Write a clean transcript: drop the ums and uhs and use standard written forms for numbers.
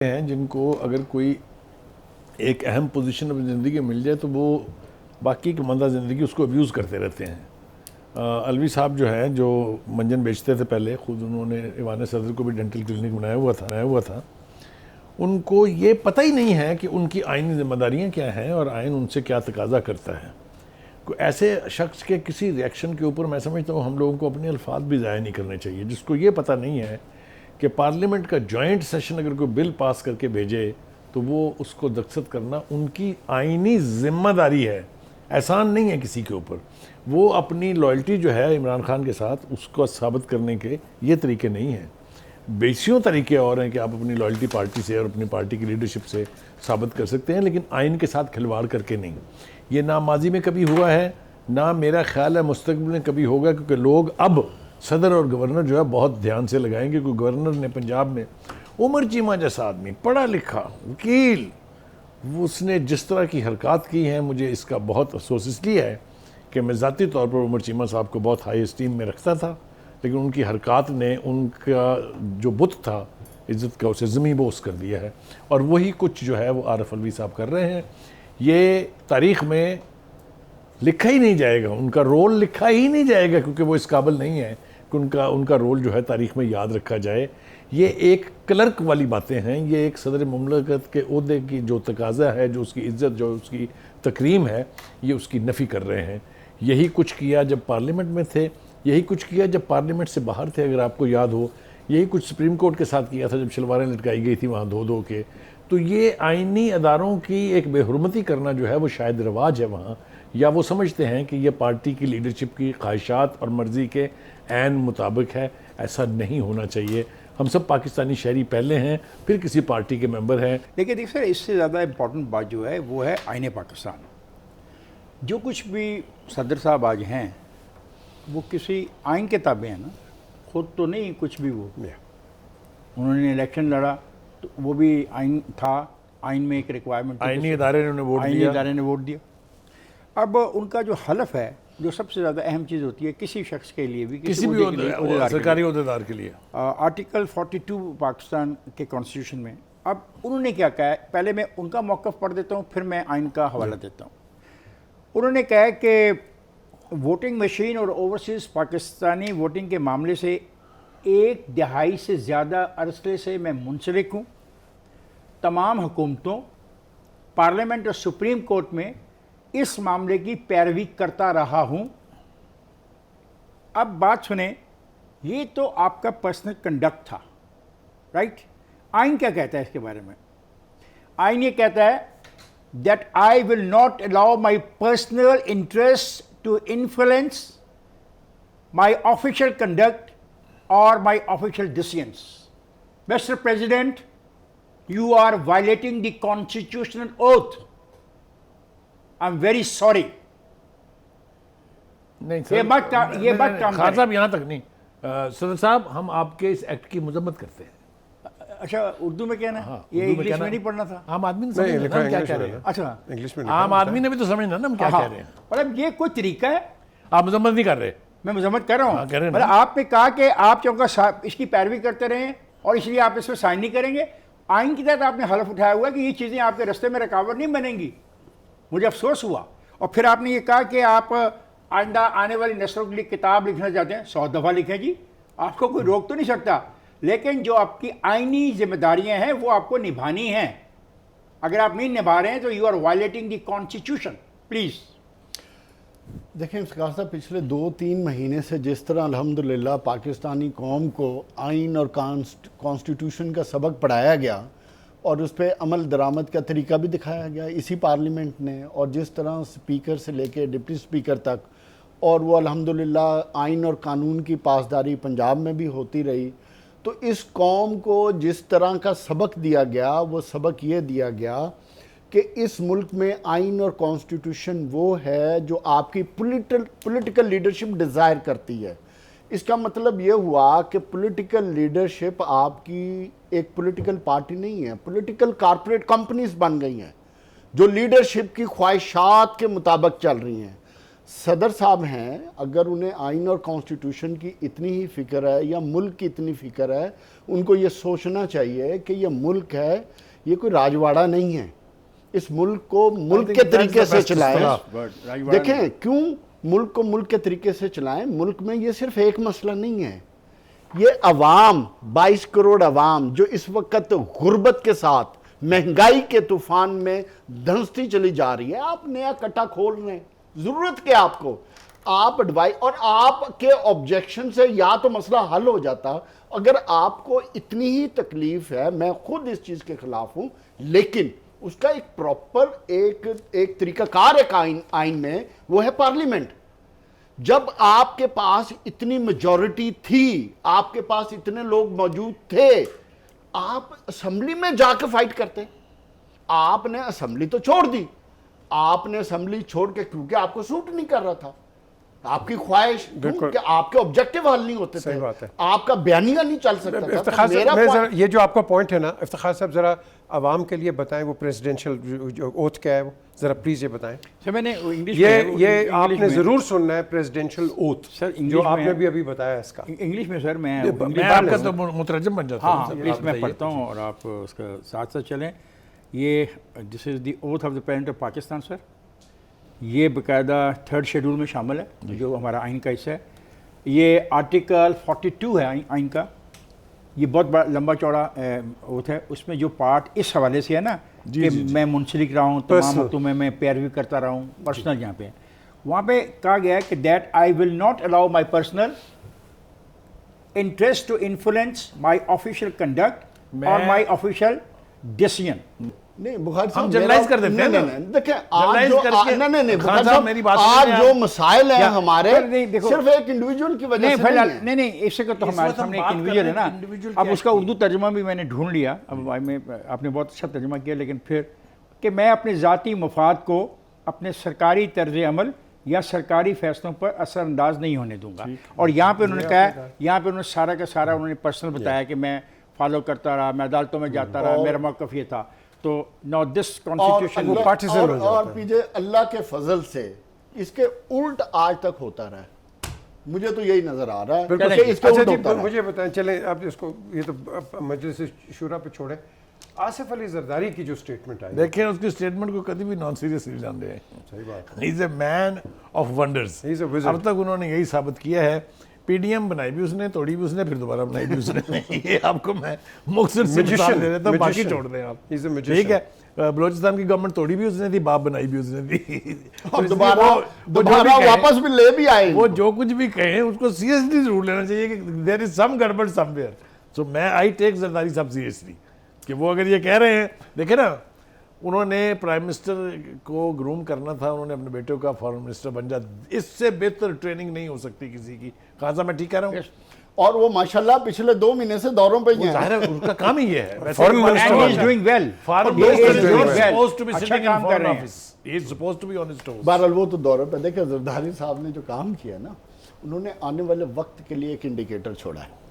हैं जिनको अगर कोई एक अहम पोजीशन अपनी ज़िंदगी में मिल जाए तो वो बाकी की मंदा ज़िंदगी उसको अब्यूज़ करते रहते हैं। अलवी साहब जो हैं, जो मंजन बेचते थे पहले, ख़ुद उन्होंने ईवान सदर को भी डेंटल क्लिनिक बनाया हुआ था। उनको ये पता ही नहीं है कि उनकी आइनी ज़िम्मेदारियाँ क्या हैं और आइन उनसे क्या तकाजा करता है। कोई ऐसे शख्स के किसी रिएक्शन के ऊपर मैं समझता हूँ हम लोगों को अपने अल्फाज भी ज़ाया नहीं करने चाहिए, जिसको ये पता नहीं है कि पार्लियामेंट का जॉइंट सेशन अगर कोई बिल पास करके भेजे तो वो उसको दस्तखत करना उनकी आइनी जिम्मेदारी है, एहसान नहीं है किसी के ऊपर। वो अपनी लॉयल्टी जो है इमरान खान के साथ उसको साबित करने के ये तरीके नहीं हैं। बेसियों तरीके और हैं कि आप अपनी लॉयल्टी पार्टी से और अपनी पार्टी की लीडरशिप से साबित कर सकते हैं, लेकिन आइन के साथ खिलवाड़ करके नहीं। ये ना माजी में कभी हुआ है, ना मेरा ख्याल है मुस्तकबिल में कभी होगा, क्योंकि लोग अब सदर और गवर्नर जो है बहुत ध्यान से लगाएंगे। क्योंकि गवर्नर ने पंजाब में उमर चीमा जैसा आदमी, पढ़ा लिखा वकील, उसने जिस तरह की हरकत की हैं, मुझे इसका बहुत अफसोस इसलिए है कि मैं ज़ाती तौर पर उमर चीमा साहब को बहुत हाई एस्टीम में रखता था, लेकिन उनकी हरकत ने उनका जो बुत था इज़्ज़त का, उसे ज़मीं बोस कर दिया है। और वही कुछ जो है वो आरिफ अलवी साहब कर रहे हैं। ये तारीख़ में लिखा ही नहीं जाएगा, उनका रोल लिखा ही नहीं जाएगा, क्योंकि वो इस काबिल नहीं है कि उनका रोल जो है तारीख़ में याद रखा जाए। ये एक क्लर्क वाली बातें हैं, ये एक सदर मुमलकत के ओहदे की जो तकाजा है, जो उसकी इज़्ज़त, जो उसकी तकरीम है, ये उसकी नफ़ी कर रहे हैं। यही कुछ किया जब पार्लियामेंट में थे, यही कुछ किया जब पार्लियामेंट से बाहर थे, अगर आपको याद हो। यही कुछ सुप्रीम कोर्ट के साथ किया था जब शलवारें लटकाई गई थी वहाँ धो धो के। तो ये आइनी अदारों की एक बेहुरमती करना जो है वो शायद रिवाज है वहाँ, या वो समझते हैं कि ये पार्टी की लीडरशिप की ख्वाहिशात और मर्ज़ी के ऐन मुताबिक है। ऐसा नहीं होना चाहिए। हम सब पाकिस्तानी शहरी पहले हैं, फिर किसी पार्टी के मेंबर हैं। लेकिन देखिए सर, इससे ज़्यादा इम्पोर्टेंट बात जो है वो है आईने पाकिस्तान। जो कुछ भी सदर साहब आज हैं वो किसी आइन के ताबे हैं ना, खुद तो नहीं कुछ भी। वो उन्होंने इलेक्शन लड़ा तो वो भी आइन था, आइन में एक रिक्वायरमेंट, आइनी इदारे ने वोट दिया। अब उनका जो हलफ है, जो सबसे ज़्यादा अहम चीज़ होती है किसी शख्स के लिए भी, किसी भी सरकारी ओहदेदार के लिए, आर्टिकल 42 पाकिस्तान के कॉन्स्टिट्यूशन में। अब उन्होंने क्या कहा है, पहले मैं उनका मौक़िफ़ पढ़ देता हूँ, फिर मैं आइन का हवाला देता हूँ। उन्होंने कहा है कि वोटिंग मशीन और ओवरसीज़ पाकिस्तानी वोटिंग के मामले से 1 दहाई से ज़्यादा अरसे से मैं मुंसलिक हूँ। तमाम हुकूमतों, पार्लियामेंट और सुप्रीम कोर्ट में इस मामले की पैरवी करता रहा हूँ। अब बात सुने, ये तो आपका पर्सनल कंडक्ट था, राइट? आइन क्या कहता है इसके बारे में? आइन ये कहता है that I will not allow my personal interest to influence my official conduct or my official decisions. Mr. President, you are violating the constitutional oath. I'm very sorry. नहीं सर, ये बात खान साहब यहाँ तक नहीं। सदर साहब, हम आपके इस एक्ट की मजम्मत करते हैं। अच्छा, उर्दू में कहना? हाँ, ये इंग्लिश में नहीं पढ़ना था? आम आदमी ने समझना ना हम क्या कह रहे हैं। अच्छा, इंग्लिश में आम आदमी ने भी तो समझना ना हम क्या कह रहे हैं। मतलब ये कोई तरीका है? आप मजम्मत नहीं कर रहे? मैं मजम्मत कर रहा हूँ। मतलब आपने कहा कि आप चूंकि इसकी पैरवी करते रहें और इसलिए आप इस पर साइन नहीं करेंगे। आइन की तहत आपने हलफ उठाया हुआ कि ये चीज़ें आपके रास्ते में रुकावट नहीं बनेंगी। मुझे अफसोस हुआ। और फिर आपने ये कहा कि आप आइंदा आने वाली नस्लों के लिए किताब लिखना चाहते हैं। 100 दफ़ा लिखें जी, आपको कोई रोक तो नहीं सकता। लेकिन जो आपकी आइनी जिम्मेदारियां हैं वो आपको निभानी हैं। अगर आप नहीं निभा रहे हैं तो you are violating the constitution. Please देखें इफ्तिखार साहब, पिछले 2-3 महीने से जिस तरह अल्हम्दुलिल्लाह पाकिस्तानी कौम को आइन और कॉन्स्टिट्यूशन का सबक पढ़ाया गया और उस पर अमल दरामद का तरीका भी दिखाया गया इसी पार्लियामेंट ने, और जिस तरह स्पीकर से लेकर डिप्टी स्पीकर तक, और वो अल्हम्दुलिल्लाह आइन और कानून की पासदारी पंजाब में भी होती रही, तो इस कौम को जिस तरह का सबक दिया गया, वो सबक ये दिया गया कि इस मुल्क में आइन और कॉन्स्टिट्यूशन वो है जो आपकी पॉलिटिकल लीडरशिप डिज़ायर करती है। इसका मतलब ये हुआ कि पॉलिटिकल लीडरशिप आपकी एक पॉलिटिकल पार्टी नहीं है, पॉलिटिकल कॉरपोरेट कंपनीज बन गई हैं जो लीडरशिप की ख्वाहिशात के मुताबिक चल रही हैं। सदर साहब हैं, अगर उन्हें आइन और कॉन्स्टिट्यूशन की इतनी ही फिक्र है या मुल्क की इतनी फिक्र है, उनको ये सोचना चाहिए कि ये मुल्क है, ये कोई राजवाड़ा नहीं है। इस मुल्क को मुल्क के तरीके से चलाएं। देखें क्यों मुल्क को मुल्क के तरीके से चलाएं। मुल्क में ये सिर्फ एक मसला नहीं है, ये अवाम 22 करोड़ अवाम जो इस वक्त गुर्बत के साथ महंगाई के तूफान में धंसती चली जा रही है, आप नया कट्टा खोल रहे हैं। जरूरत क्या आपको, आप एडवाइस और आपके ऑब्जेक्शन से या तो मसला हल हो जाता। अगर आपको इतनी ही तकलीफ है, मैं खुद इस चीज के खिलाफ हूं, लेकिन उसका एक प्रॉपर एक तरीकाकार एक आइन में, वो है पार्लियामेंट। जब आपके पास इतनी मेजॉरिटी थी, आपके पास इतने लोग मौजूद थे, आप असेंबली में जाकर फाइट करते। आपने असेंबली तो छोड़ दी, आपने असेंबली छोड़ के, क्योंकि आपको सूट नहीं कर रहा था, आपकी ख्वाहिश, क्योंकि आपके ऑब्जेक्टिव हल नहीं होते थे, बात है। आपका बयानिया नहीं चल सकता था। इफ्तिखार तो मेरा साहब, point- ये जो आपका पॉइंट है ना, इफ्तिखार साहब जरा आवाम के लिए बताएं वो प्रेसिडेंशियल ओथ क्या है, वो जरा प्लीज ये बताएं। सर मैंने इंग्लिश ये आपने जरूर सुनना है प्रेसिडेंशियल ओथ सर, जो इंग्लिश आपने में- भी अभी बताया इसका। इंग्लिश में सर मैं मैं आपका तो मुतरजम बन जाता हाँ हूँ। प्लीज़ मैं पढ़ता हूँ और आप उसका साथ साथ चलें। ये this is the oath of the president of Pakistan sir. ये बाकायदा 3rd शेड्यूल में शामिल है, जो हमारा आइन का हिस्सा है। ये आर्टिकल 42 है आइन का। ये बहुत बड़ा लंबा चौड़ा ओथ है। उसमें जो पार्ट इस हवाले से है ना कि मैं मुंसलिक रहा हूँ, तमाम Personal. वक्तों में मैं पैरवी करता रहा हूँ, पर्सनल यहाँ पे वहाँ पे कहा गया है कि that I will not allow my personal interest to influence my official conduct और माई ऑफिशियल डिसीजन। नहीं बुखारी साहब, हम जनरलाइज कर देते हैं नहीं, ना। नहीं, देखिए आज जनरलाइज जो करके- नहीं खान बुखारी साहब, साहब, मेरी बात आज सुनिए जो आप। मसाइल हैं या- हमारे, पर नहीं, देखो- सिर्फ एक इंडिविजुअल की वजह नहीं से फिलहाल नहीं है। नहीं इससे तो इस हमारे वक्त हम सामने एक बात कर इंडिविजुअल है रहे हैं ना। कि individual अब क्या उसका है। उर्दू तर्जुमा भी मैंने ढूंढ लिया। अब आपने बहुत अच्छा तर्जुमा किया, लेकिन फिर कि मैं अपने ज़ाती मफाद को अपने सरकारी तर्ज अमल या सरकारी फैसलों पर असरअंदाज नहीं होने दूंगा। और यहाँ पे उन्होंने कहा, यहाँ पे उन्होंने सारा का सारा उन्होंने पर्सनल बताया कि मैं फॉलो करता रहा, मैं अदालतों में जाता रहा, मेरा मौक़िफ़ ये था। तो नाउ दिस कॉन्स्टिट्यूशन वो partisan हो जाता और है। पीछे अल्लाह के फजल से इसके उल्ट आज तक होता रहा है। मुझे तो यही नजर आ रहा है बिल्कुल। कि इसके अच्छा उल्ट जी, होता रहा है। मुझे बताएं, चलें आप इसको, ये तो मजलिस शूरा पे छोड़े। आसिफ अली जरदारी की जो स्टेटमेंट आई, देखें उसकी स्टेटमेंट को कभी भी नॉन सीरियस नहीं जान रहे हैं। सही बात he is a man of wonders. He is a wizard. अब तक उन्होंने यही साबित किया है। पीडीएम बनाई भी उसने, तोड़ी भी उसने, फिर दोबारा बनाई भी उसने। ये आपको मैं मुख्तसर से मिसाल दे देता हूँ, बाकी Magician. छोड़ दें आप। He is a magician. ठीक है, बलोचिस्तान की गवर्नमेंट तोड़ी भी उसने थी, बाप बनाई भी उसने थी। तो और इसलिए दोबारा वो जो भी दोबारा कहें- वापस भी ले भी आए। वो जो कुछ भी कहें उसको सीरियसली जरूर लेना चाहिए कि देयर इज सम गड़बड़ समवेयर। सो मैं आई टेक जरदारी साहब सीरियसली कि वो अगर ये कह रहे हैं, देखे ना, उन्होंने प्राइम मिनिस्टर को ग्रूम करना था, उन्होंने अपने बेटे का फॉरेन मिनिस्टर बन जा। इससे बेहतर ट्रेनिंग नहीं हो सकती किसी की। कहाँ से मैं ठीक कह रहा हूँ? और वो माशाल्लाह पिछले 2 महीने से दौरों पे ही हैं। जाहिर है उसका काम ही ये है। वैसे Foreign एक बात- minister and he बन is जाए। doing well. Foreign He is minister is doing not well. supposed to be अच्छा sitting in काम कर foreign रहे हैं। office. He is supposed to be on his toes. बहरहाल वो तो दौरे पे देखे, जरदारी साहब ने जो काम किया ना, उन्होंने आने वाले वक्त के लिए एक इंडिकेटर छोड़ा है।